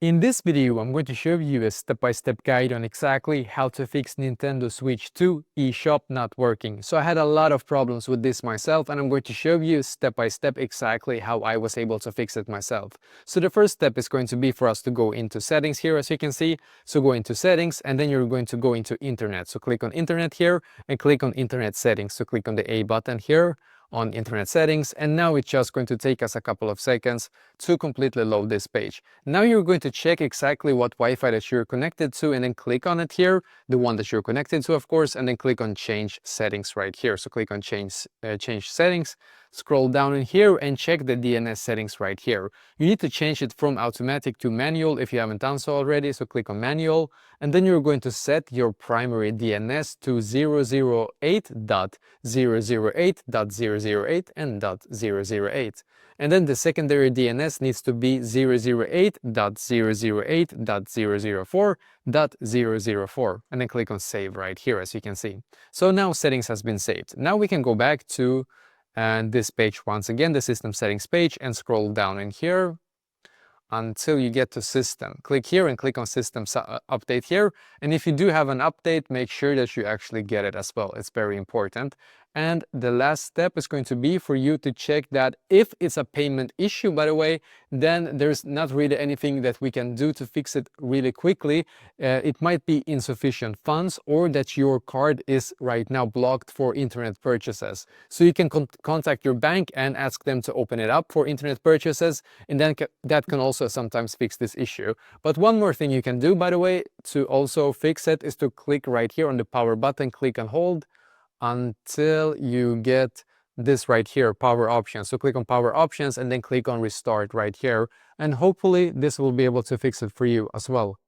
In this video, I'm going to show you a step-by-step guide on exactly how to fix Nintendo Switch 2 eShop not working. So I had a lot of problems with this myself, and I'm going to show you step-by-step exactly how I was able to fix it myself. So the first step is going to be for us to go into settings here, as you can see. So go into settings, and then you're going to go into internet. So click on internet here and click on internet settings. So click on the A button here on internet settings, and now it's just going to take us a couple of seconds to completely load this page. Now you're going to check exactly what Wi-Fi that you're connected to, and then click on it here, the one that you're connected to, of course, and then click on change settings right here. So click on change settings, scroll down in here and check the DNS settings right here. You need to change it from automatic to manual if you haven't done so already. So click on manual, and then you're going to set your primary DNS to 008.008.008 and .008. And then the secondary DNS needs to be 008.008.004.004, and then click on save right here, as you can see. So now settings has been saved. Now we can go back to this page once again, the system settings page, and scroll down in here until you get to system. Click here and click on system update here. And if you do have an update, make sure that you actually get it as well. It's very important. And the last step is going to be for you to check that if it's a payment issue, by the way, then there's not really anything that we can do to fix it really quickly. It might be insufficient funds, or that your card is right now blocked for internet purchases. So you can contact your bank and ask them to open it up for internet purchases, and then that can also sometimes fix this issue. But one more thing you can do, by the way, to also fix it is to click right here on the power button, click and hold until you get this right here, power options. So click on power options and then click on restart right here, and hopefully this will be able to fix it for you as well.